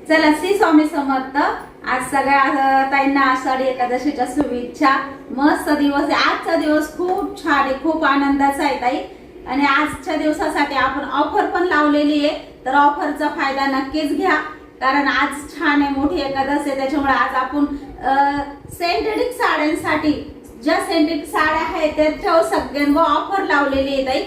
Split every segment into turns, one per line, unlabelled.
चला श्री स्वामी समर्थ। आज सगळ्या ताईंना आषाढी एकादशीच्या शुभेच्छा। मस्त दिवस आहे आजचा दिवस, खूप छान आहे, खूप आनंदाचा आहे ताई। आणि आजच्या दिवसासाठी आपण ऑफर पण लावलेली आहे, तर ऑफरचा फायदा नक्कीच घ्या, कारण आज छान आहे, मोठी एकादशी आहे, त्याच्यामुळे आज आपण सिंथेटिक साड्यांसाठी ज्या सिंथेटिक साड्या आहेत त्याच्यावर सगळ्यांवर ऑफर लावलेली आहे ताई।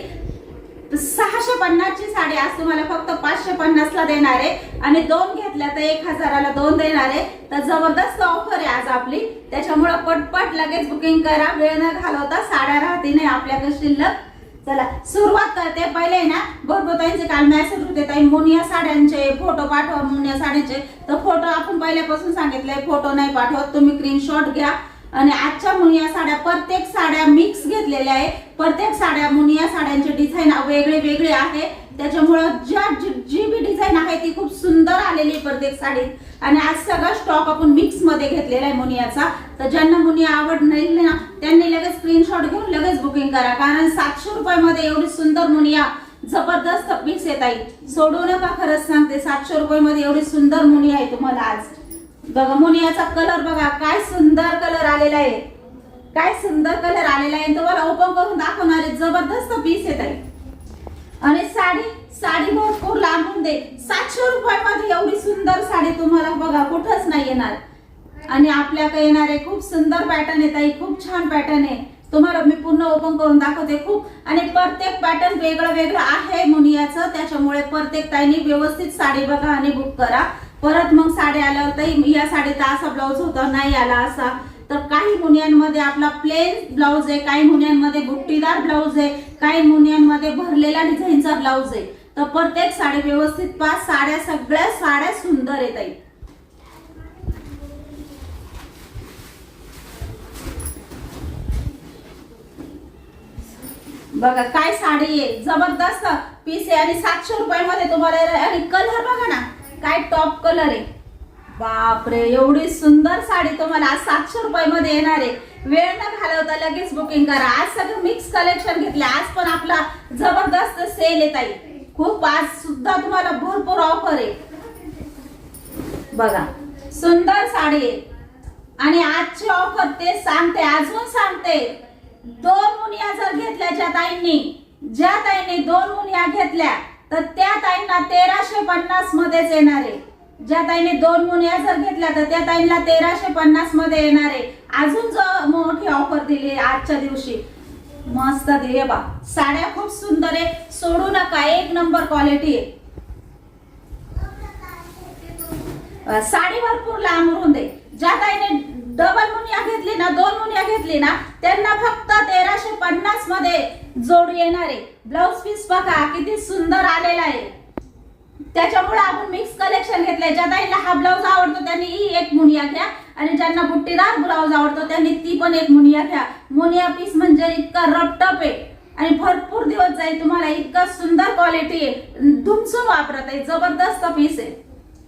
650 ची साडी आज तुम्हाला फक्त 550 ला देणार आहे, आणि दोन घेतल्या तर 1000 ला दोन देणार आहे। तर जबरदस्त ऑफर आहे आज आपली, त्याच्यामुळे पटपट लगेच बुकिंग करा, वेळ न घालवता, साड्या राहती नाही आपल्याकडे शिल्लक। चला सुरुवात करते। पहिले ना भरपूर काल मेसेज होते ताई मुनिया साड्यांचे फोटो पाठवा, मुनिया साडीचे, तर फोटो आपण पहिल्यापासून सांगितलंय फोटो नाही पाठवत, तुम्ही स्क्रीनशॉट घ्या। आणि आजच्या मुनिया साड्या प्रत्येक साड्या मिक्स घेतलेल्या आहे, प्रत्येक साड्या मुनिया साड्यांचे डिझाइन वेगळे वेगळे आहे, त्याच्यामुळे जी बी डिझाइन आहे ती खूप सुंदर आलेली प्रत्येक साडीत। आणि आज सगळा स्टॉक आपण मिक्स मध्ये घेतलेला आहे मुनियाचा, तर ज्यांना मुनिया आवड नाही ना त्यांनी लगेच स्क्रीनशॉट घेऊन लगेच बुकिंग करा, कारण 700 रुपयामध्ये एवढी सुंदर मुनिया जबरदस्त पीस येत आहे, सोडू नका, खरंच सांगते 700 रुपयामध्ये एवढी सुंदर मुनिया आहे तुम्हाला आज। बघा मुनियाचा कलर बघा, काय सुंदर कलर आलेला आहे, काय सुंदर कलर आलेला आहे, तुम्हाला ओपन करून दाखवणार आहे, जबरदस्त पीस येत आहे। आणि साडी भरपूर लांबून दे, 700 रुपयामध्ये एवढी सुंदर साडी तुम्हाला बघा कुठंच नाही येणार। आणि आपल्याकडे येणार आहे खूप सुंदर पॅटर्न येत आहे, खूप छान पॅटर्न आहे, तुम्हाला मी पूर्ण ओपन करून दाखवते खूप। आणि प्रत्येक पॅटर्न वेगळं वेगळं आहे मुनियाचं, त्याच्यामुळे प्रत्येक ताईने व्यवस्थित साडी बघा आणि बुक करा। परत मग साडी आल्यावर ताई या साडीचा असा ब्लाउज होता, नाही आला असा, तर काही मुनियांमध्ये आपला प्लेन ब्लाउज आहे, काही मुनियांमध्ये बुट्टीदार ब्लाउज आहे, काही मुनियांमध्ये भरलेला डिझाईनचा ब्लाउज आहे, तर प्रत्येक साडी व्यवस्थित पहा। सगळ्या साड्या सुंदर आहेत ताई। बघा काय साडी आहे, जबरदस्त पीस आहे, आणि 700 रुपयामध्ये तुम्हाला। आणि कलर बघा ना काय टॉप कलर आहे, बापरे एवढी सुंदर साडी तुम्हाला आज 700 रुपयामध्ये येणार आहे। वेळ न घालवता लगेच बुकिंग करा। आज सगळं मिक्स कलेक्शन घेतले, आज पण आपला जबरदस्त सेल येत आहे, खूप आज सुद्धा तुम्हाला भरपूर ऑफर आहे। बघा सुंदर साडी आहे, आणि आजची ऑफर ते सांगते, अजून सांगते, दोन मुनिया जर घेतल्या ज्या ताईंनी दोन मुनिया घेतल्या तर त्या ताईंना 1350 मध्येच येणार आहे। ज्या ताईने दोन मुनिया जर घेतल्या तर त्या ताईंना 1350 मध्ये येणार आहे। अजून जो मोठी ऑफर दिली आजच्या दिवशी, मस्त दिली बा, साड्या खूप सुंदर आहे, सोडू नका, एक नंबर क्वालिटी आहे। साडी भरपूर लांबून दे, ज्या ताईने डबल मुनिया घेतली ना, दोन मुनिया घेतली ना, त्यांना फक्त 1350 मध्ये जोड येणार आहे। ब्लाउज पीस बघा किती सुंदर आलेला आहे, त्याच्यामुळे आपण मिक्स कलेक्शन घेतलंय। ज्या ताईला हा ब्लाउज आवडतो त्यांनी ही एक मुनिया घ्या, आणि ज्यांना बुट्टीदार ब्लाउज आवडतो त्यांनी ती पण एक मुनिया घ्या। मुनिया पीस म्हणजे इतका रपटप आहे आणि भरपूर दिवस जाईल तुम्हाला, इतका सुंदर क्वालिटी आहे, धुमसून वापरत आहे, जबरदस्त पीस आहे,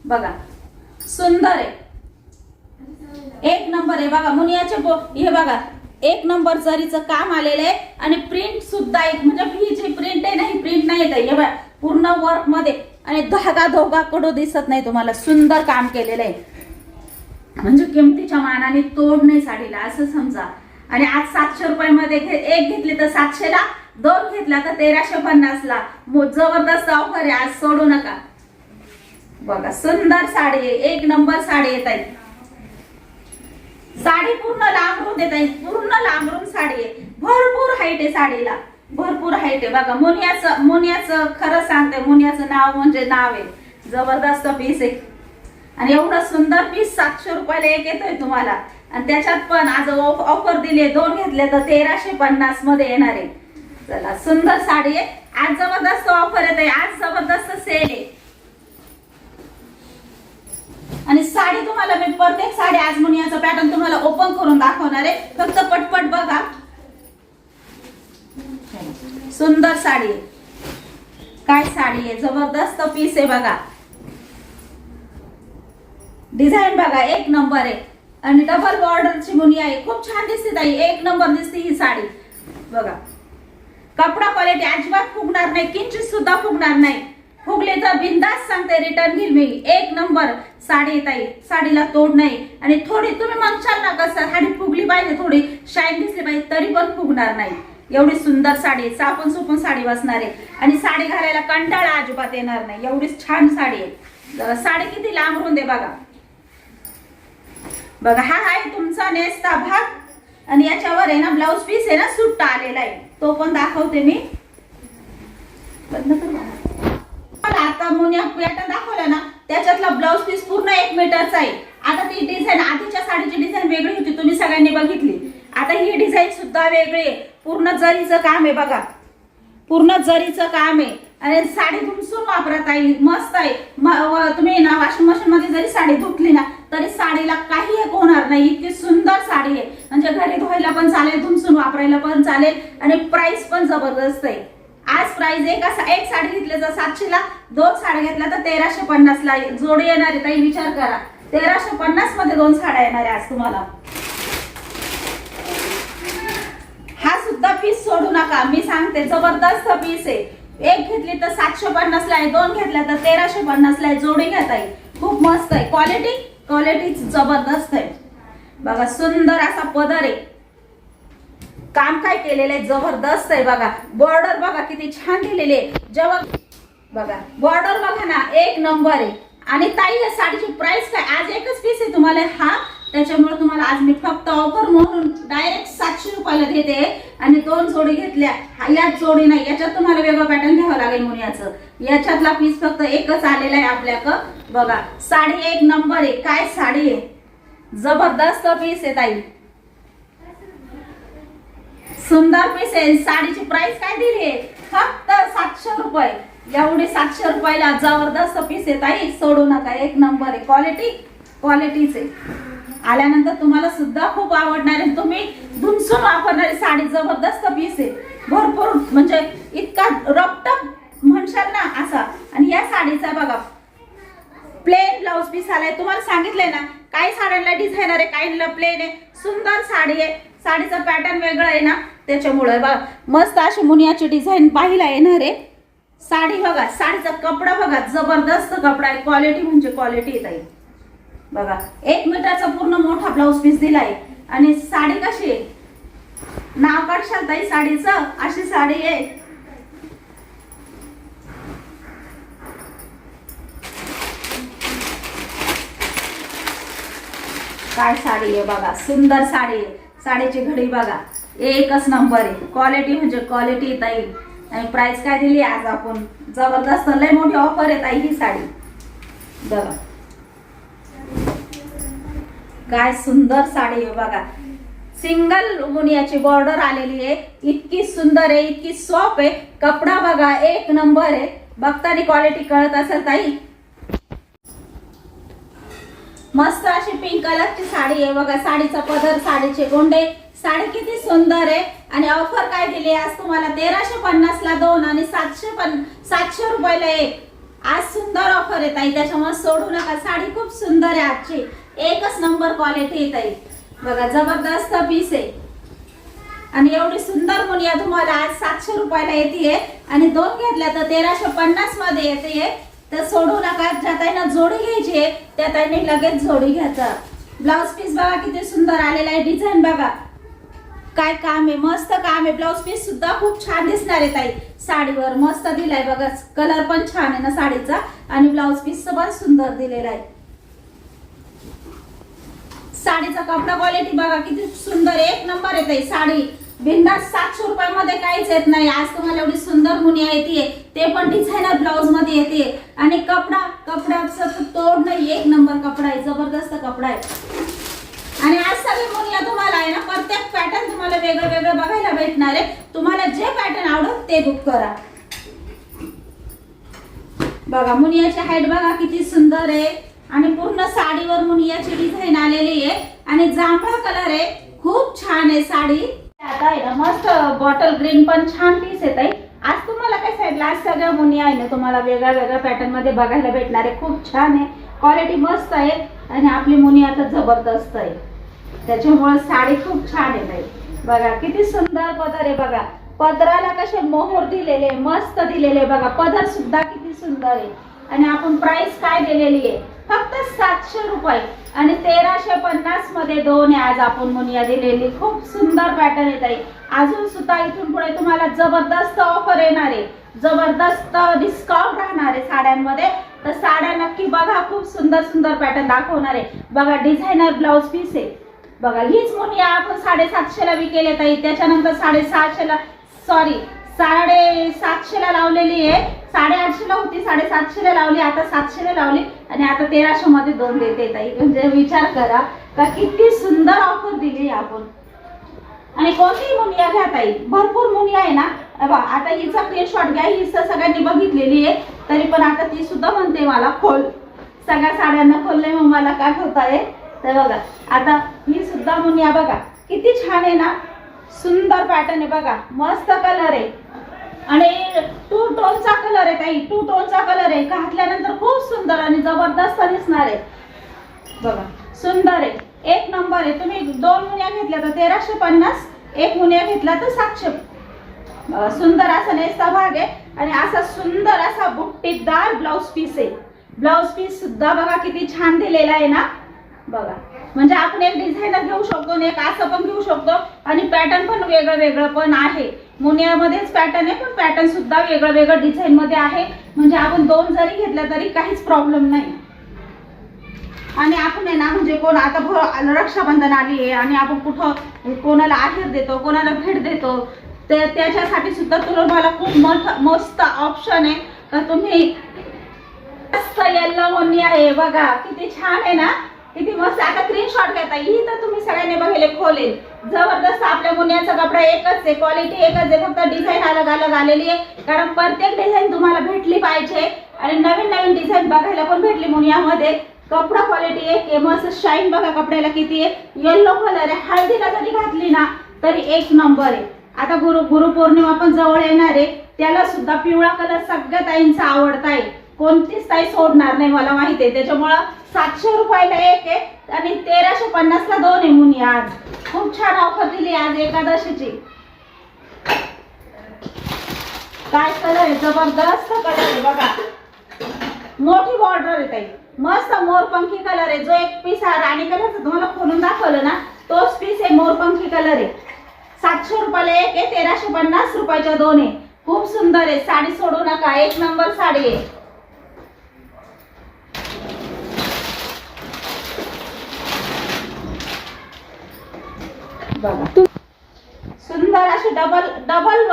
बघा सुंदर आहे, एक नंबर आहे। बघा मुनियाचे हे बघा एक नंबर जरीचं काम आलेलं आहे, आणि प्रिंट सुद्धा एक म्हणजे ही जी प्रिंट आहे ना, ही प्रिंट नाही आहे, हे बघा पूर्ण वर्क मध्ये, आणि धागा धोगा कडू दिसत नाही तुम्हाला, सुंदर काम केलेलं आहे, म्हणजे किमतीच्या मानाने तोड नाही साडीला असं समजा। आणि आज 700 रुपयामध्ये एक घेतली तर 700 ला, दोन घेतला तर 1350 ला, जबरदस्त ऑफर आहे, आज सोडू नका। बघा सुंदर साडी आहे, एक नंबर साडी येत आहे, साडी पूर्ण लांबरून येत आहे, पूर्ण लांबरून साडी आहे, भरपूर हाईट आहे साडीला, भरपूर हाईट आहे। बघा मुनियाचं खरं सांगते, मुनियाचं नाव म्हणजे नाव आहे, जबरदस्त पीस आहे, आणि एवढं सुंदर पीस 700 रुपयाला एक येतोय तुम्हाला। आणि त्याच्यात पण आज ऑफर दिली, दोन घेतले तर 1350 मध्ये येणार आहे। चला सुंदर साडी आहे, आज जबरदस्त ऑफर येते, आज जबरदस्त सेल आहे। आणि साडी तुम्हाला मी प्रत्येक साडी आज मुनियाचा पॅटर्न तुम्हाला ओपन करून दाखवणार आहे, फक्त पटपट बघा, सुंदर साडी आहे, काय साडी आहे, जबरदस्त पीस आहे, बघा डिझाइन बघा एक नंबर आहे, आणि डबल बॉर्डरची मुनिया आहे, खूप छान दिसते ताई, एक नंबर दिसते ही साडी। बघा कपडा क्वालिटी अजिबात फुगणार नाही, किंचित सुद्धा फुगणार नाही, फुगलीचा बिंदास सांगते रिटर्न घेईल मी. एक नंबर साडी येत आहे, साडीला तोड नाही. आणि थोडी तुम्ही म्हणशाल ना कसं साडी फुगली पाहिजे, थोडी शाईन दिसली पाहिजे, तरी पण फुगणार नाही. एवढी सुंदर साडी आहे, सापण सुपण साडी बसणार आहे आणि साडी घालायला कंटाळा अजिबात येणार नाही. एवढी छान साडी आहे. साडी किती लांबरून दे बघा. बघा हा आहे तुमचा नेसता भाग आणि याच्यावर आहे ना ब्लाऊज पीस आहे ना सुट्टा आलेला आहे, तो पण दाखवते मी. बंद कर. आता मुनिया पॅटर्न दाखवला ना त्याच्यातला ब्लाऊज पीस पूर्ण 1 मीटरचा आहे. आता ती डिझाईन आधीच्या साडीची डिझाईन वेगळी होती, तुम्ही सगळ्यांनी बघितली. आता ही डिझाईन सुद्धा वेगळी आहे. पूर्ण जरीचं काम आहे बघा, पूर्ण जरीचं काम आहे आणि साडी धुमसून वापरत आहे. मस्त आहे. तुम्ही ना वॉशिंग मशीन मध्ये जरी साडी धुतली ना तरी साडीला काही एक होणार नाही. इतकी सुंदर साडी आहे, म्हणजे घरी धुवायला पण चालेल, धुमसून वापरायला पण चालेल आणि प्राइस पण जबरदस्त आहे. आज प्राइस एक साडी घेतली तर 700 ला, 2 साड्या घेतल्या तर 1350 ला जोडी येणार आहे. ताई विचार करा, 1350 मध्ये 2 साड्या येणार आहे आज तुम्हाला. हा सुद्धा पीस सोडू नका, मी सांगते जबरदस्त पीस आहे. एक घेतली तर 750 ला आहे, 2 घेतल्या तर 1350 ला आहे. जोडी घेता येईल. खूप मस्त आहे. क्वालिटी जबरदस्त आहे. बघा सुंदर असा पदर आहे, काम काय केलेलं आहे जबरदस्त आहे. बघा बॉर्डर बघा किती छान दिलेली आहे. जेव्हा बघा बॉर्डर बघा ना 1 नंबर आहे. आणि ताई या साडीची प्राइस काय, आज एकच पीस आहे तुम्हाला हा, त्याच्यामुळे तुम्हाला आज मी फक्त ऑफर म्हणून डायरेक्ट 700 रुपयाला देते. आणि 2 जोडी घेतल्या, याच जोडी नाही, याच्यात तुम्हाला वेगळं पॅटर्न घ्यावं लागेल मुनियाचं. याच्यातला पीस फक्त एकच आलेला आहे आपल्याकडं. बघा साडी 1 नंबर आहे. काय साडी आहे, जबरदस्त पीस आहे ताई, सुंदर पीस आहे. साडीची प्राइस काय दिली आहे, फक्त 700 रुपये. एवढी 700 रुपयाला जबरदस्त पीस आहे ताई, सोडू नका. 1 नंबर आहे. क्वालिटीच आहे. आल्यानंतर तुम्हाला सुद्धा खूप आवडणार आहे, तुम्ही धुमसून वापरणारी साडी. जबरदस्त पीस आहे, भरपूर म्हणजे इतका रपटप म्हणशाल ना असा. आणि या साडीचा बघा प्लेन ब्लाऊज पीस आलाय. तुम्हाला सांगितलंय ना काही साड्यांना डिझायनर आहे, काहींना प्लेन आहे. सुंदर साडी आहे, साडीचा पॅटर्न वेगळा आहे ना त्याच्यामुळे बघा मस्त अशी मुनियाची डिझाईन पाहायला येणार आहे. साडी बघा, साडीचा कपडा बघा, जबरदस्त कपडा आहे. क्वालिटी म्हणजे क्वालिटी येत आहे. बघा 1 मीटरचा पूर्ण मोठा ब्लाऊज पीस दिलाय. आणि साडी कशी आहे, नाव काढशाल ताई साडीचं, अशी साडी आहे. काय साडी आहे बघा, सुंदर साडी आहे. साडीची घडी बघा एकच नंबर आहे. क्वालिटी म्हणजे क्वालिटी ताई. आणि प्राइस काय दिली आज आपण, जबरदस्त लय मोठी ऑफर आहे ताई ही साडी. बघा काय सुंदर साडी आहे बघा. सिंगल मुनियाची बॉर्डर आलेली आहे. इतकी सुंदर आहे, इतकी सॉफ्ट आहे. कपडा बघा 1 नंबर आहे. बघताना क्वालिटी कळत असेल ताई. मस्त अशी पिंक कलरची साडी आहे बघा. साडीचा पदर, साडीचे गोंडे, साडी किती सुंदर आहे. आणि ऑफर काय दिली आज तुम्हाला, 1350 ला 2 आणि 700 रुपयाला 1. आज सुंदर ऑफर आहे ताई, त्याच्यामुळे सोडू नका. साडी खूप सुंदर आहे आजची, एकच नंबर क्वालिटी आहे ताई. बघा जबरदस्त पीस आहे. आणि एवढी सुंदर मुनिया तुम्हाला आज 700 रुपयाला येते. आणि 2 घेतल्या तर 1350 मध्ये येते. तर सोडू नका. ज्या ताईंना जोडी घ्यायची आहे त्या ताईंनी लगेच जोडी घ्यायचा. ब्लाऊज पीस बघा किती सुंदर आलेला आहे. डिझाईन बघा काय काम आहे, मस्त काम आहे. ब्लाऊज पीस सुद्धा खूप छान दिसणार आहे ताई साडीवर. मस्त दिलाय बघा, कलर पण छान आहे ना साडीचा. आणि ब्लाऊज पीस पण सुंदर दिलेला आहे. साडीचा कपडा क्वालिटी बघा किती सुंदर, 1 नंबर आहे ताई. साडी बिंदास 700 रुपयामध्ये काहीच येत नाही. आज तुम्हाला एवढी सुंदर मुनिया येते, ते पण डिझायनर ब्लाऊज मध्ये येते. आणि कपड्याचं तोड नाही, 1 नंबर कपडा आहे, जबरदस्त कपडा आहे. आणि आज सगळे मुनिया तुम्हाला आहे ना प्रत्येक पॅटर्न तुम्हाला वेगळं वेगळं बघायला भेटणार आहे. तुम्हाला जे पॅटर्न आवडत ते बुक करा. बघा मुनियाची हाईट बघा किती सुंदर आहे. आणि पूर्ण साडीवर मुनियाची डिझाईन आलेली आहे. आणि जांभळा कलर आहे, खूप छान आहे साडी. आता आहे ना मस्त बॉटल ग्रीन पण छान पीस येत आहे. आज तुम्हाला काय साईडला आज सगळ्या मुनिया आहे ना तुम्हाला वेगळ्या वेगळ्या पॅटर्न मध्ये बघायला भेटणार आहे. खूप छान आहे, क्वालिटी मस्त आहे. आणि आपली मुनिया आता जबरदस्त आहे, त्याच्यामुळे साडी खूप छान आहे ताई. बघा किती सुंदर पदर आहे बघा. पदराला कसे मोहर दिलेले, मस्त दिलेले बघा. पदर सुद्धा किती सुंदर आहे. आणि आपण प्राइस काय दिलेली आहे, फक्त 700 रुपये आणि 1350 मध्ये दोन आहे. आज आपण मुनिया दिलेली खूप सुंदर पॅटर्न येत आहे. अजून सुद्धा इथून पुढे तुम्हाला जबरदस्त ऑफर येणार आहे, जबरदस्त डिस्काउंट राहणार आहे साड्यांमध्ये. तर साड्या नक्की बघा, खूप सुंदर सुंदर पॅटर्न दाखवणार आहे बघा. डिझायनर ब्लाउज पीस आहे बघा. हीच मुनिया आपण 750 ला विकेले ताई, त्याच्यानंतर 650 ला, सॉरी 750 ला लावलेली आहे. 850 ला होती, 750 ला लावली, आता 700 ला लावली आणि आता 1300 मध्ये दोन देते ताई. म्हणजे विचार करा का किती सुंदर ऑफर दिली आपण. आणि कोणतीही मुनिया घ्या ताई, भरपूर मुनिया आहे ना. आता हिचा स्क्रीनशॉट घ्या, ही सगळ्यांनी बघितलेली आहे तरी पण आता ती सुद्धा म्हणते मला खोल. सगळ्या साड्यांना खोलले मग मला काय होत आहे. तर बघा आता ही सुद्धा मुनिया बघा किती छान आहे ना, सुंदर पॅटर्न आहे बघा, मस्त कलर आहे आणि 2 टोनचा कलर आहे ताई. 2 टोनचा कलर आहे, घातल्यानंतर खूप सुंदर आणि जबरदस्त दिसणार आहे बघा. सुंदर आहे, एक नंबर आहे. तुम्ही 2 मुनिया घेतल्या तर 1350, एक मुनिया घेतला तर 700. सुंदर असा नेसता भाग आहे आणि असा सुंदर असा बुट्टीदार ब्लाउज पीस आहे. ब्लाउज पीस सुद्धा बघा किती छान दिलेला आहे ना बघा. म्हणजे आपण एक डिझायनर घेऊ शकतो आणि एक असं पण घेऊ शकतो आणि पॅटर्न पण वेगळं वेगळं पण आहे. मुनियामध्येच पॅटर्न आहे पण पॅटर्न सुद्धा वेगळं वेगळं डिझाईन मध्ये आहे. म्हणजे आपण 2 जरी घेतल्या तरी काहीच प्रॉब्लेम नाही. आणि आपण आहे ना, म्हणजे कोण आता रक्षाबंधन आली आहे आणि आपण कुठं कोणाला आहेर देतो, कोणाला भेट देतो, त्याच्यासाठी सुद्धा तुम्हाला खूप मस्त ऑप्शन आहे. तर तुम्ही मस्त येल्लो मुनिया आहे बघा, किती छान आहे ना, किती मस्त. आता स्क्रीनशॉट घेता ही तर तुम्ही सगळ्यांनी बघितले, खोलेल जबरदस्त. आपल्या मुनियाचा कपडा एकच आहे, क्वालिटी एकच आहे, फक्त डिझाईन अलग अलग आलेली आहे. कारण प्रत्येक डिझाईन तुम्हाला भेटली पाहिजे आणि नवीन नवीन डिझाईन बघायला पण भेटली मुनियामध्ये. कपडा क्वालिटी एक आहे, मस्त शाईन बघा कपड्याला किती आहे. येल्लो कलर आहे, हळदीला जरी घातली ना तरी एक नंबर आहे. आता गुरुपौर्णिमा पण जवळ येणार आहे, त्याला सुद्धा पिवळा कलर सगळ्या ताईंचा आवडता आहे. कोणतीच ताई सोडणार नाही मला माहिती आहे. त्याच्यामुळं 700 रुपयाला एक आहे आणि 1350 ला दोन आहे मुनिया. आज खूप छान ऑफर दिली आज एकादशीची. काय कलर आहे, जबरदस्त कलर आहे बघा. मोठी बॉर्डर आहे ताई, मस्त मोरपंखी कलर आहे. जो एक पीस राणी कलरचा तुम्हाला खोलून दाखवलं ना तोच पीस आहे, मोरपंखी कलर आहे. 700 रुपयाला एक आहे, 1350 रुपयाच्या दोन आहे. खूप सुंदर आहे, साडी सोडू नका, एक नंबर साडी आहे बघा. सुंदर अशी डबल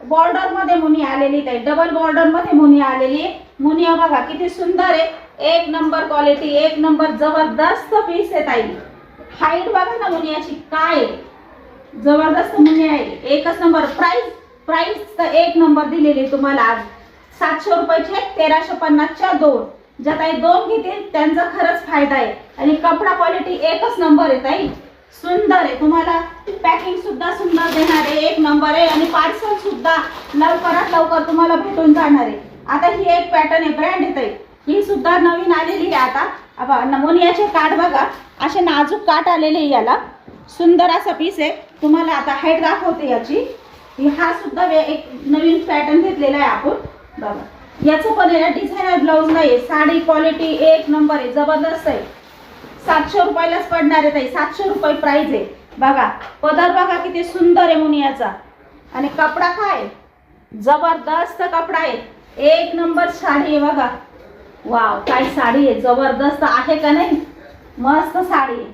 बॉर्डर मध्ये मुनिया आलेली आहे, डबल बॉर्डर मध्ये मुनिया आलेली आहे. मुनिया बघा किती सुंदर आहे, एक नंबर क्वालिटी, एक नंबर जबरदस्त पीस आहे ताई. हाईट बघा ना मुनियाची काय जबरदस्त मुनिया आहे, एकच नंबर. प्राइस तर एक नंबर दिलेली तुम्हाला आज. 700 रुपयाचे 1350 च्या दोन. ज्या ताई दोन घेतील त्यांचा खरंच फायदा आहे. आणि कपडा क्वालिटी एकच नंबर आहे ताई, सुंदर आहे. तुम्हाला पॅकिंग सुद्धा सुंदर देणार आहे, एक नंबर आहे. आणि पार्सल सुद्धा लवकरात लवकर तुम्हाला भेटून जाणार आहे. आता ही एक पॅटर्न आहे, ब्रँड आहे ताई, ही सुद्धा नवीन आलेली आहे. आता मुनियाचे काठ बघा, असे नाजूक काठ आलेले आहे याला. सुंदर असा पीस आहे. तुम्हाला आता हाईट दाखवते याची. हा सुद्धा एक नवीन पॅटर्न घेतलेला आहे आपण बघा. याचं पण डिझायनर ब्लाऊज नाही, साडी क्वालिटी एक नंबर आहे, जबरदस्त आहे. 700 रुपयालाच पडणार आहे ताई, 700 रुपये प्राइस आहे बघा. पदर बघा किती सुंदर आहे मुनियाचा आणि कपडा काय जबरदस्त कपडा आहे, एक नंबर साडी आहे बघा. वाव काय साडी आहे, जबरदस्त आहे का नाही, मस्त साडी आहे.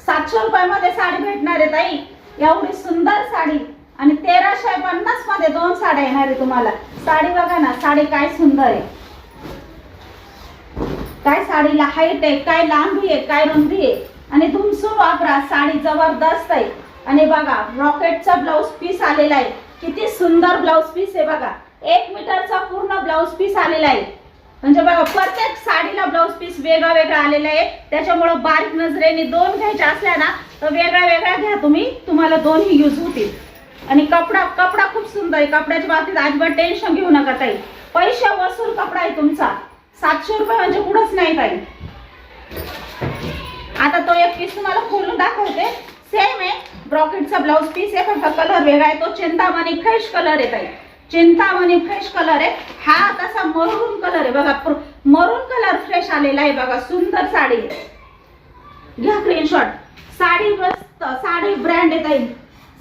700 रुपयामध्ये साडी भेटणार आहे ताई, एवढी सुंदर साडी. आणि 1350 मध्ये दोन साड्या येणार आहे तुम्हाला. साडी बघा ना, साडी काय सुंदर आहे, काय साडीला हाईट आहे, काय लांबी आहे, काय रुंदी आहे. आणि धुमसून वापरा, साडी जबरदस्त आहे. आणि बघा रॉकेटचा ब्लाउज पीस आलेला आहे, किती सुंदर ब्लाउज पीस आहे बघा. 1 मीटरचा पूर्ण ब्लाउज पीस आलेला आहे. म्हणजे बघा प्रत्येक साडीला ब्लाउज पीस वेगळा वेगळा आलेला आहे. त्याच्यामुळे बारीक नजरेने दोन घ्यायच्या असल्या ना तर वेगळ्या वेगळ्या घ्या तुम्ही, तुम्हाला दोन्ही यूज होतील. आणि कपडा खूप सुंदर आहे, कपड्याच्या बाबतीत अजिबात टेन्शन घेऊ नका ताई. पैसे वसूल कपडा आहे तुमचा. 700 रुपये म्हणजे कुठंच नाही ताई. आता तो एक पीस तुम्हाला खोलून दाखवते, सेम आहे ब्रॉकेटचा ब्लाउज पीस आहे, फक्त कलर वेगळा आहे. तो चिंतामणी फ्रेश कलर आहे ताई, चिंतामणी फ्रेश कलर आहे. हा तसा मरून कलर आहे बघा, मरून कलर फ्रेश आलेला आहे बघा. सुंदर साडी आहे, घ्या स्क्रीनशॉट. साडी मस्त, साडी ब्रँड आहे ताई.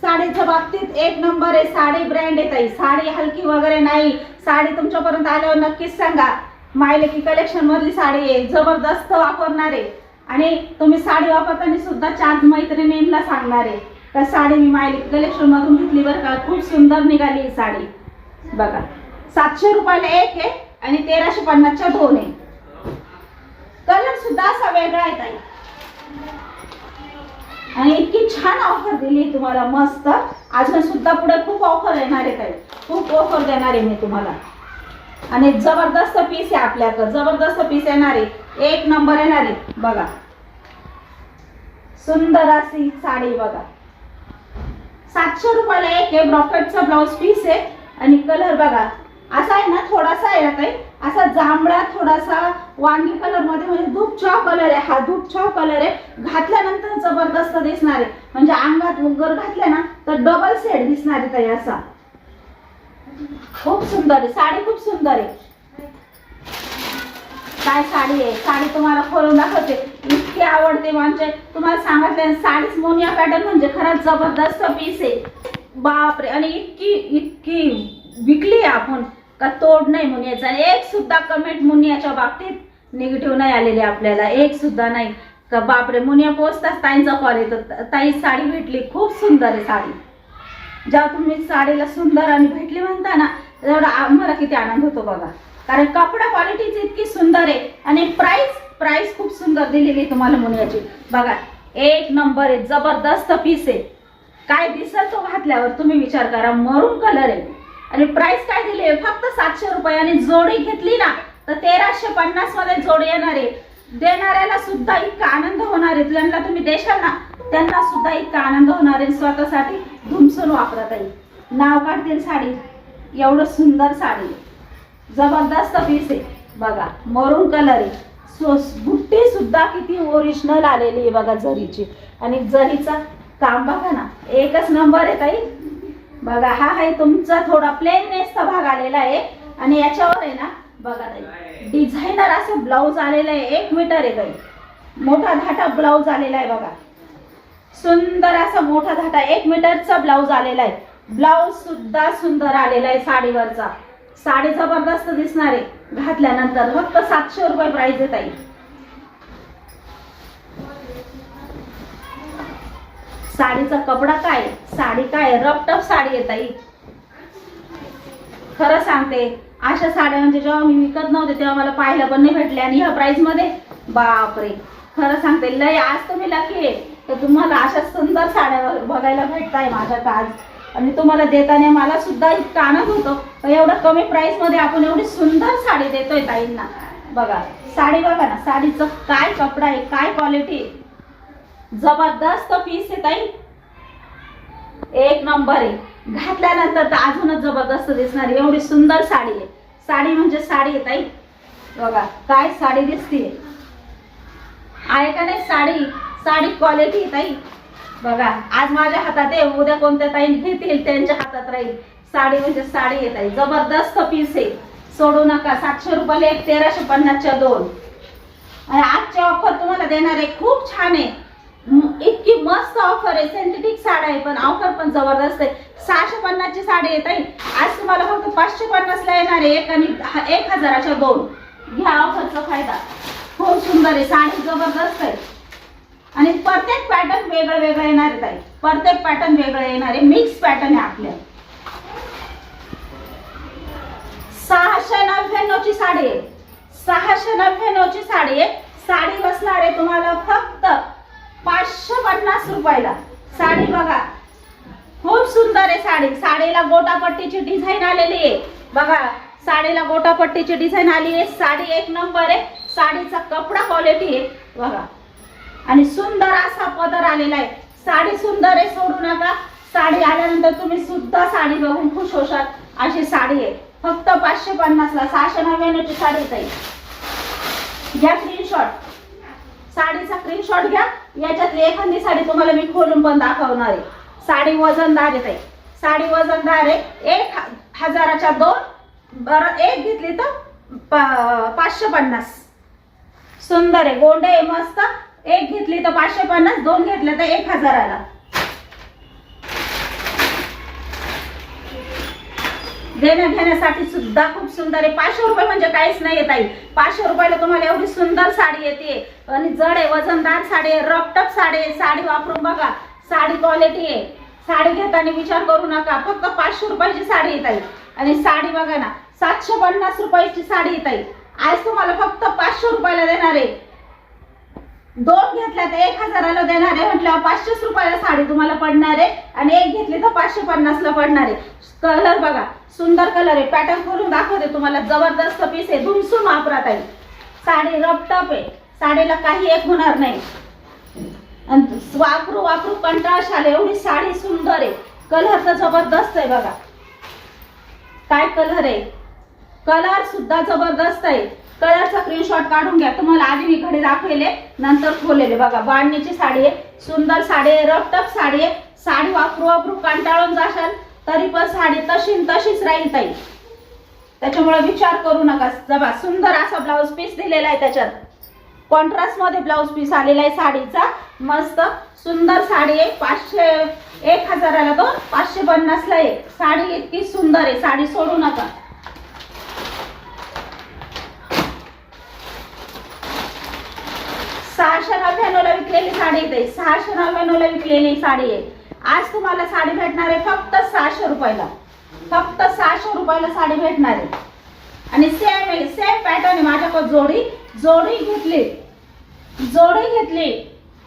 साडीच्या बाबतीत एक नंबर आहे, साडी ब्रँड आहे ताई. साडी हलकी वगैरे नाही. साडी तुमच्यापर्यंत आल्यावर नक्कीच सांगा मायलेकी कलेक्शन मधली साडी आहे, जबरदस्त वापरणार आहे. आणि तुम्ही साडी वापरताना सुद्धा 4 मैत्रिणींना सांगणार आहे तर साडी मी मायलेकी कलेक्शन मधून घेतली बरं का, खूप सुंदर निघाली ही साडी बघा. 700 रुपयाला एक आहे आणि 1350च्या 2 आहे. कलर सुद्धा असा वेगळा आहे ताई. आणि इतकी छान ऑफर दिली तुम्हाला मस्त. अजून सुद्धा पुढे खूप ऑफर येणार आहे ताई, खूप ऑफर देणार आहे मी तुम्हाला. आणि जबरदस्त पीस आहे आपल्याकडे, जबरदस्त पीस येणार आहे, एक नंबर येणार आहे बघा. सुंदर अशी साडी बघा. 700 रुपयाला एक आहे. ब्रॉकेटचा ब्लाउज पीस आहे आणि कलर बघा असा आहे ना, थोडासा आहे ताई असा जांभळा, थोडासा वांगी कलर मध्ये, म्हणजे दूध चहा कलर आहे. हा दूध चहा कलर आहे. घातल्यानंतर जबरदस्त दिसणार आहे, म्हणजे अंगात वगैरे घातल्या ना तर डबल सेट दिसणार आहे ताई असा. खूप सुंदर आहे साडी, खूप सुंदर आहे. काय साडी आहे, साडी तुम्हाला खोलून दाखवते, इतकी आवडते. म्हणजे तुम्हाला सांगितलं साडीच मोनिया पॅटर्न म्हणजे खरंच जबरदस्त पीस आहे बापरे. आणि इतकी इतकी विकली आपण का तोड नाही मुनियाचा. एक सुद्धा कमेंट मुनियाच्या बाबतीत निगेटिव्ह नाही आलेली आपल्याला, एक सुद्धा नाही का बापरे मुनिया पोचताच ताईंचा कॉल येतो, ताई साडी भेटली, खूप सुंदर आहे साडी. जेव्हा तुम्ही साडीला सुंदर आणि भेटली म्हणता ना तेवढा आम्हाला किती आनंद होतो बघा. कारण कपडा क्वालिटीच इतकी सुंदर आहे आणि प्राइस खूप सुंदर दिलेली तुम्हाला मुनियाची बघा. एक नंबर आहे, जबरदस्त पीस आहे. काय दिसत तो घातल्यावर तुम्ही विचार करा. मरून कलर आहे आणि प्राइस काय दिली आहे फक्त 700 रुपये. आणि जोडी घेतली ना तर 1350 मध्ये जोडी येणार आहे. देणाऱ्याला सुद्धा इतका आनंद होणार आहे, ज्यांना तुम्ही देशाल ना त्यांना सुद्धा इतका आनंद होणार आहे. स्वतःसाठी धुमसून वापरत आहे, नाव काढतील साडी. एवढं सुंदर साडी, जबरदस्त पीस आहे बघा. मरून कलर आहे. बुट्टी सुद्धा किती ओरिजिनल आलेली आहे बघा जरीची. आणि जरीचा काम बघा ना, एकच नंबर आहे ताई बघा. हा आहे तुमचा थोडा प्लेननेसचा भाग आलेला आहे आणि याच्यावर आहे ना बघा ताई डिझायनर असं ब्लाऊज आलेलं आहे. 1 मीटर आहे ताई, मोठा धाटा ब्लाऊज आलेला आहे बघा. सुंदर असा मोठा धाटा 1 मीटरचा ब्लाऊज आलेला आहे. ब्लाऊज सुद्धा सुंदर आलेला आहे साडीवरचा. साडी जबरदस्त दिसणार आहे घातल्यानंतर. फक्त 700 रुपये प्राइस आहे ताई. साडीचा कपडा काय, साडी काय रपटप साडी आहे ताई. खरं सांगते अशा साड्या म्हणजे जेव्हा मी विकत नव्हते तेव्हा मला पाहायला पण नाही भेटल्या. आणि ह्या प्राइस मध्ये बापरे खरं सांगते लय आज तुम्ही लकी आहे तर तुम्हाला अशा सुंदर साड्या बघायला भेटताय माझ्याकडे आज. आणि तुम्हाला देताना मला सुद्धा इतका आनंद होतो. एवढं कमी प्राइस मध्ये आपण एवढी सुंदर साडी देतोय ताईंना बघा. साडी बघा ना, साडीचं काय कपडा आहे, काय क्वालिटी आहे, जबरदस्त पीस आहे ताई. एक नंबर आहे. घातल्यानंतर तर अजूनच जबरदस्त दिसणार. एवढी सुंदर साडी आहे. साडी म्हणजे साडी आहे ताई बघा. काय साडी दिसते आहे का नाही. साडी क्वालिटी आहे ताई बघा. आज माझ्या हातात आहे, उद्या कोणत्या ताई घेतील त्यांच्या हातात राहील. साडी म्हणजे साडी आहे ताई. जबरदस्त पीस आहे, सोडू नका. 700 रुपयाला एक, 1350च्या 2. आणि आजची ऑफर तुम्हाला देणार आहे, खूप छान आहे. इतकी मस्त ऑफर आहे. सिंथेटिक साडी आहे पण ऑफर पण जबरदस्त आहे. 650 ची साडी येत आहे. आज तुम्हाला फक्त 550 ला येणार आहे एक आणि 1000च्या 2. घ्या ऑफरचा फायदा. खूप सुंदर आहे साडी, जबरदस्त आहे. आणि प्रत्येक पॅटर्न वेगळं वेगळं येणार आहे ताई. प्रत्येक पॅटर्न वेगळं येणार आहे. मिक्स पॅटर्न आहे आपल्या. 699 ची साडी आहे. 699 ची साडी आहे. साडी बसणार आहे तुम्हाला फक्त 550 रुपयाला. साडी बघा खूप सुंदर आहे साडी. साडीला गोटापट्टीची डिझाईन आलेली आहे बघा. साडीला गोटापट्टीची डिझाईन आली आहे. साडी एक नंबर आहे. साडीचा कपडा क्वालिटी आहे बघा. आणि सुंदर असा पदर आलेला आहे. साडी सुंदर आहे, सोडू नका. साडी आल्यानंतर तुम्ही सुद्धा साडी बघून खुश होशाल. अशी साडी आहे फक्त 550 ला. 699 ची साडी आहे. घ्या स्क्रीनशॉट. साडीचा स्क्रीनशॉट घ्या. याच्यातली एखादी साडी तुम्हाला मी खोलून पण दाखवणार आहे. साडी वजनदार आहे ताई, साडी वजनदार आहे. 1000च्या 2, बरं एक घेतली तर 550. सुंदर आहे, गोंडे आहे मस्त. एक घेतली तर 550, 2 घेतले तर 1000ला. देण्या घेण्यासाठी सुद्धा खूप सुंदर आहे. 500 रुपये म्हणजे काहीच नाही ताई. 500 रुपयाला तुम्हाला एवढी सुंदर साडी येते आणि जड आहे, वजनदार साडी आहे, रपटप साडी आहे. साडी वापरून बघा, साडी क्वालिटी आहे. साडी घेताना विचार करू नका, फक्त 500 रुपयाची साडी येत आहे. आणि साडी बघा ना, 750 रुपयाची साडी येत आहे. आज तुम्हाला फक्त 500 रुपयाला देणार आहे. 2 घेतल्या तर 1000ला देणार आहे म्हटल्यावर 500 रुपयाला साडी तुम्हाला पडणार आहे. आणि एक घेतली तर 550ला पडणार आहे. कलर बघा, सुंदर कलर आहे. पॅटर्न खोलून दाखवते तुम्हाला. जबरदस्त पीस आहे, धुमसून वापरात आहे. साडी रपटप आहे, साडीला काही एक होणार नाही. आणि वापरू वापरू कंटाळा आले, एवढी साडी सुंदर आहे. कलर तर जबरदस्त आहे बघा, काय कलर आहे. कलर सुद्धा जबरदस्त आहे. कलरचा स्क्रीनशॉट काढून घ्या. तुम्हाला आधी मी घडी दाखवले, नंतर खोलेले. बघा, बांधणीची साडी आहे, सुंदर साडी आहे, रपटप साडी आहे. साडी वापरू वापरू कंटाळून जाशाल तरी पण साडी तशीच राहील ताई. त्याच्यामुळे विचार करू नका. जबा सुंदर असा ब्लाऊज पीस दिलेला आहे, त्याच्यात कॉन्ट्रास्ट मध्ये ब्लाऊज पीस आलेला आहे साडीचा. मस्त सुंदर साडी आहे. 1000ला 2, 550ला 1. साडी इतकी सुंदर आहे, साडी सोडू नका. ला विकलेली साडी आहे, 699ला विकलेली साडी आहे. आज तुम्हाला साडी भेटणार आहे फक्त 600 रुपयाला. फक्त 600 रुपयाला साडी भेटणार आहे. आणि सेम पॅटर्न आहे माझ्याकडे. जोडी घेतली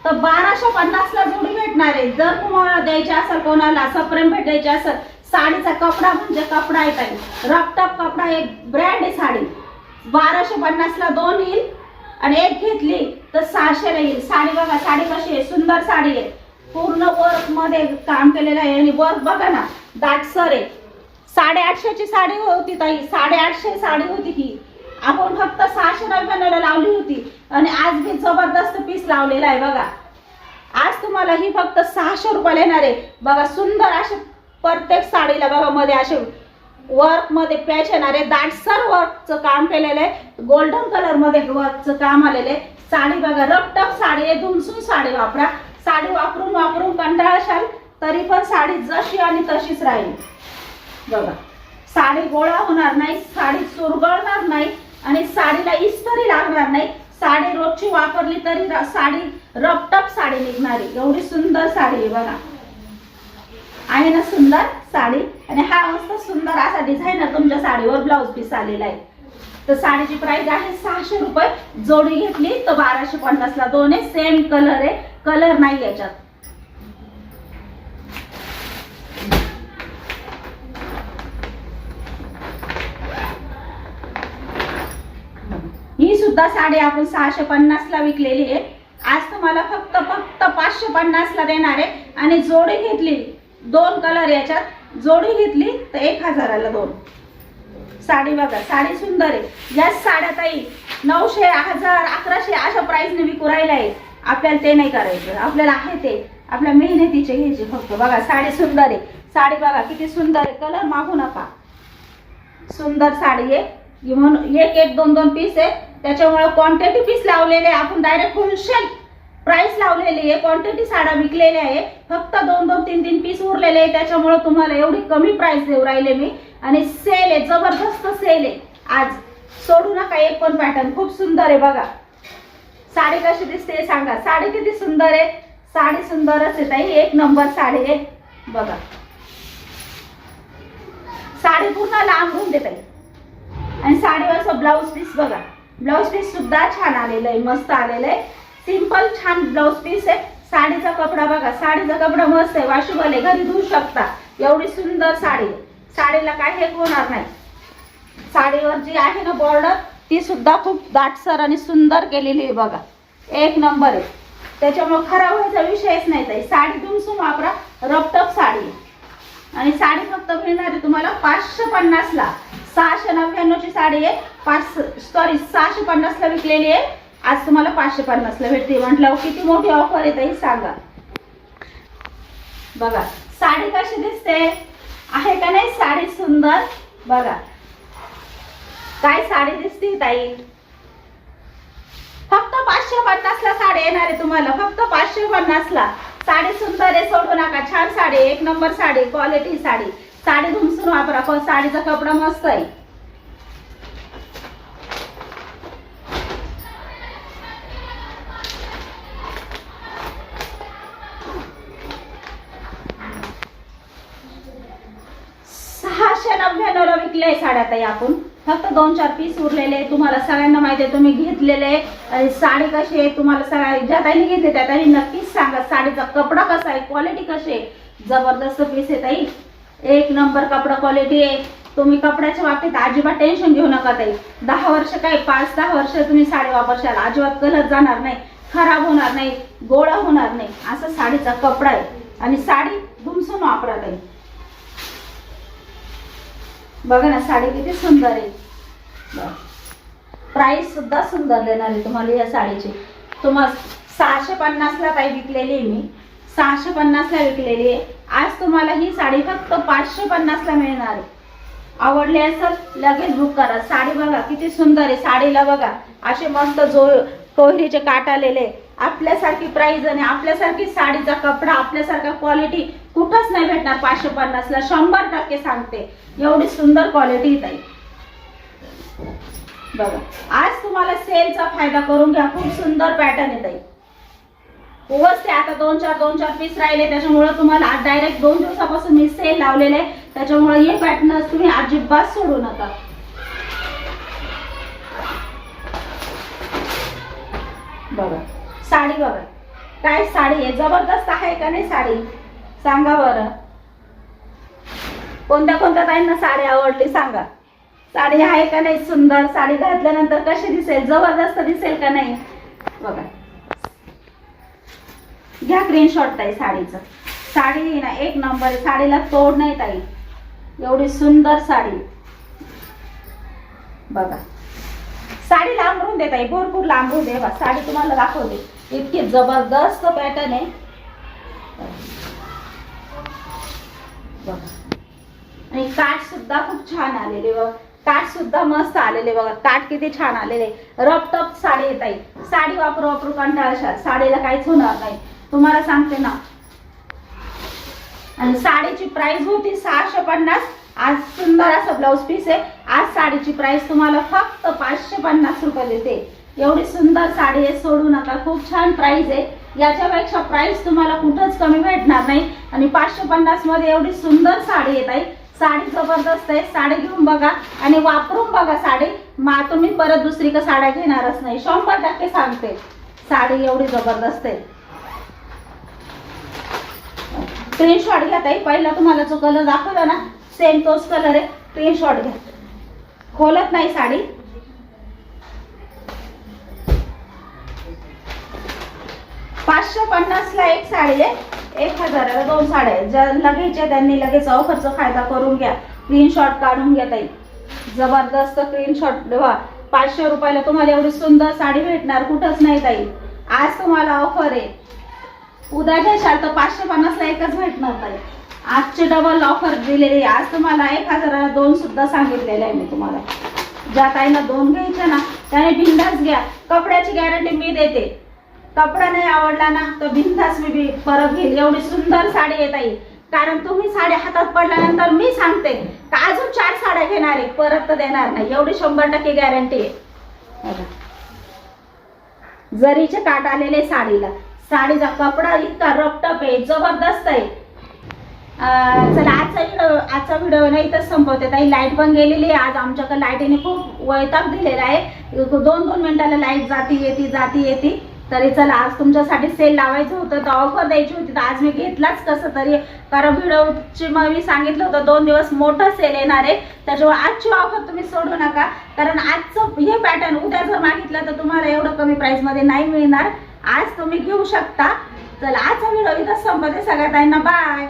तर 1250ला जोडी भेटणार आहे. जर तुम्हाला द्यायची असेल, कोणाला सप्रेम भेटायची असेल, साडीचा कपडा म्हणजे कपडा आहे ताई, रपटप कपडा, एक ब्रँड आहे साडी. 1250ला 2 येईल आणि एक घेतली तर 600ला येईल. साडी बघा, साडी कशी आहे, सुंदर साडी आहे. पूर्ण वर्क मध्ये काम केलेलं आहे. आणि वर्क बघा ना, दाटसर आहे. 850ची साडी होती ताई, 850 साडी होती ही. आपण फक्त 699ला लावली होती. आणि आज मी जबरदस्त पीस लावलेला आहे बघा. आज तुम्हाला ही फक्त 600 रुपयाला येणार आहे. बघा, सुंदर असे प्रत्येक साडीला बघा मध्ये असे वर्क मध्ये पॅच येणार आहे. दाटसर वर्कचं काम केलेलं आहे, गोल्डन कलर मध्ये वर्कचं काम आलेलं आहे. साडी बघा, रपटप साडी आहे, धुमसून साडी वापरा. साडी वापरून वापरून कंटाळशाल तरी पण साडी जशी आणि तशीच राहील. बघा, साडी गोळा होणार नाही, साडी चुरगळणार नाही आणि साडीला इस्त्री लागणार नाही. साडी रोजची वापरली तरी साडी रपटप साडी निघणारी, एवढी सुंदर साडी आहे बघा. आहे ना सुंदर साडी. आणि हा मस्त सुंदर असा डिझायनर तुमच्या साडीवर ब्लाऊज पीस आलेला आहे. तर साडीची प्राइस आहे 600 रुपये. जोडी घेतली तर 1250ला 2 आहे. सेम कलर आहे, कलर नाही याच्यात. ही सुद्धा साडी आपण 650ला विकलेली आहे. आज तुम्हाला फक्त 550ला देणार आहे. आणि जोडी घेतली, 2 कलर याच्यात, जोडी घेतली तर 1000ला 2. साडी बघा, साडी सुंदर आहे. या साड्या ताई 900, 1000, 1100 अशा प्राइसने विकू राहिला आहे. आपल्याला ते नाही करायचं. आपल्याला आहे ते आपल्या मेहनतीचे घ्यायचे फक्त. बघा, साडी सुंदर आहे. साडी बघा किती सुंदर आहे. कलर मागू नका, सुंदर साडी आहे. म्हणून एक 2 पीस आहे, त्याच्यामुळे क्वांटिटी पीस लावलेले. आपण डायरेक्ट होलसेल प्राइस लावलेली आहे. क्वांटिटी साड्या विकलेल्या आहे. फक्त 2 3 पीस उरलेले आहे. त्याच्यामुळे तुम्हाला एवढी कमी प्राइस देऊ राहिले मी. आणि सेल आहे, जबरदस्त सेल आहे आज. सोडू नका एक पण पॅटर्न. खूप सुंदर आहे बघा. साडी कशी दिसते सांगा. साडी किती सुंदर आहे. साडी सुंदरच आहे ताई, 1 नंबर साडी आहे बघा. साडी पूर्ण लांबून देत आहे. आणि साडीवरचं ब्लाऊज पीस बघा, ब्लाऊज पीस सुद्धा छान आलेलं आहे, मस्त आलेलं आहे. सिंपल छान ब्लाऊज पीस आहे. साडीचा कपडा बघा, साडीचा कपडा मस्त आहे, वॉशेबल आहे, घरी धुवू शकता. एवढी सुंदर साडी, साडीला काय हे होणार नाही. साडीवर जी आहे ना बॉर्डर, ती सुद्धा खूप दाटसर आणि सुंदर केलेली आहे बघा. 1 नंबर आहे. त्याच्यामुळे खराब व्हायचा विषयच नाही ताई. साडी धुमसून वापरा, रपटप साडी. आणि साडी फक्त मिळणार आहे तुम्हाला 550ला. 699ची साडी आहे, 650ला विकलेली आहे. आज तुम्हाला 550ला भेटते. म्हटलं किती मोठी ऑफर आहे ताई सांगा. बघा, साडी कशी दिसते, आहे का नाही साडी सुंदर? बघा काय साडी दिसते ताई. फक्त 550 ला साडी येणार आहे तुम्हाला, फक्त 550 ला. साडी सुंदर आहे, सोडू नका. छान साडी, एक नंबर साडी, क्वालिटी साडी. साडी धुमसून वापरा, साडीचा कपडा मस्त आहे. ला विकले साड्या ताई आपण. फक्त 2-4 पीस उरलेले, तुम्हाला सगळ्यांना माहिती आहे, तुम्ही घेतलेले. साडी कशी आहे तुम्हाला सगळ्या ज्या ताईने घेतली त्या ताईने नक्कीच सांगा साडीचा कपडा कसा आहे, क्वालिटी कशी आहे. जबरदस्त पीस आहे ताई, एक नंबर कपडा क्वालिटी आहे. तुम्ही कपड्याच्या बाबतीत अजिबात टेन्शन घेऊ नका ताई. 10 वर्ष काय 5-10 वर्ष तुम्ही साडी वापरशाल, अजिबात कलर जाणार नाही, खराब होणार नाही, गोळा होणार नाही, असं साडीचा कपडा आहे. आणि साडी धुमसून वापरा ताई. बघा ना साडी किती सुंदर आहे. प्राइस सुद्धा सुंदर देणार आहे तुम्हाला या साडीची. तुम्हाला 650 ला ताई विकलेली आहे मी, 650 ला विकलेली आहे. आज तुम्हाला ही साडी फक्त 550 ला मिळणार आहे. आवडली असेल लगेच बुक करा. साडी बघा किती सुंदर आहे. साडीला बघा असे मस्त कोहरीचे काट आलेले. आपल्यासारखी प्राइस आणि आपल्यासारखी साडीचा कपडा, आपल्यासारखा क्वालिटी कुठंच नाही भेटणार 550 ला. 100% सांगते, एवढी सुंदर क्वालिटी ताई. बघा आज तुम्हाला सेलचा फायदा करून घ्या. खूप सुंदर पॅटर्न आहे ताई. ते आता 2-4 पीस राहिले, त्याच्यामुळे तुम्हाला आज डायरेक्ट 2 दिवसापासून मी सेल लावलेले आहे. त्याच्यामुळे हे पॅटर्न तुम्ही अजिबात सोडू नका. बघा साडी, बघा काय साडी आहे, जबरदस्त आहे का नाही साडी? सांगा बरं, कोणत्या कोणत्या ताईंना साडी आवडली सांगा. साडी आहे का नाही सुंदर? साडी घातल्यानंतर कशी दिसेल, जबरदस्त दिसेल का नाही? बघा घ्या स्क्रीनशॉट ताई साडीचं. साडी ना एक नंबर आहे, साडीला तोड नाही ताई, एवढी सुंदर साडी. बघा साडी लांबून दे ताई, भरपूर लांबून दे. साडी तुम्हाला दाखवते, इतकी जबरदस्त पॅटर्न आहे. बघा आणि काठ सुद्धा खूप छान आलेले. बघा काठ सुद्धा मस्त आलेले. बघा काठ किती छान आलेले. रपटप साडी येत आहे. साडी वापरू वापरू कंटाळशाल, साडीला काहीच होणार नाही तुम्हाला सांगते ना. आणि साडीची प्राइस होती 650. आज सुंदर असं ब्लाउज पीस आहे. आज साडीची प्राइस तुम्हाला फक्त 550 रुपये देते. एवढी सुंदर साडी आहे, सोडू नका. खूप छान प्राइस आहे, याच्यापेक्षा प्राइस तुम्हाला कुठंच कमी भेटणार नाही. आणि 550 मध्ये एवढी सुंदर साडी येत आहे. साडी जबरदस्त आहे. साडी घेऊन बघा आणि वापरून बघा साडी. तुम्ही परत दुसरी का साड्या घेणारच नाही, 100% सांगते. साडी एवढी जबरदस्त आहे. स्क्रीनशॉट घ्या ताई. पहिला तुम्हाला जो कलर दाखवला ना सेम तोच कलर आहे. स्क्रीनशॉट घ्या. खोलत नाही साडी. $550 ला एक साडी आहे, 1000 ला 2 साड्या आहेत. ज्यांना घ्यायच्या त्यांनी लगेच ऑफरचा फायदा करून घ्या. स्क्रीनशॉट काढून घ्या ताई. जबरदस्त स्क्रीनशॉट देवा. 500 रुपयाला तुम्हाला एवढी सुंदर साडी भेटणार कुठंच नाही ताई. आज तुम्हाला ऑफर आहे. उद्या घ्याल तर 550 ला एकच भेटणार ताई. आजची डबल ऑफर दिलेली. आज तुम्हाला 1000 ला 2 सुद्धा सांगितलेले आहे मी तुम्हाला. ज्या ताईला 2 घ्यायचे ना त्याने बिंदास घ्या. कपड्याची गॅरंटी मी देते. कपडा नाही आवडला ना तर बिंदास मी परत घेईल. एवढी सुंदर साडी येत आहे. कारण तुम्ही साडी हातात पडल्यानंतर मी सांगते का अजून 4 साड्या घेणार आहे, परत तर देणार नाही. एवढी 100% गॅरंटी आहे. जरीचे काट आलेले साडीला. साडीचा कपडा इतका रपटप आहे, जबरदस्त आहे. चला आजचा व्हिडिओ नाही तर संपवते ताई. लाईट पण गेलेली आहे. आज आमच्याकडे लाईटीने खूप वैताग दिलेला आहे. 2-2 मिनिटाला लाईट जाती येते. तरी चला आज तुमच्यासाठी सेल लावायचं होतं तर ऑफर द्यायची होती तर आज मी घेतलाच कसं तरी. कारण व्हिडिओची मी सांगितलं होतं 2 दिवस मोठं सेल येणार आहे. त्याच्यामुळे आजची ऑफर तुम्ही सोडू नका. कारण आजचं हे पॅटर्न उद्या जर मागितलं तर तुम्हाला एवढं कमी प्राइस मध्ये नाही मिळणार. आज तुम्ही घेऊ शकता. चला आजचा व्हिडिओ इथं संपते. सगळ्या ताईंना बाय.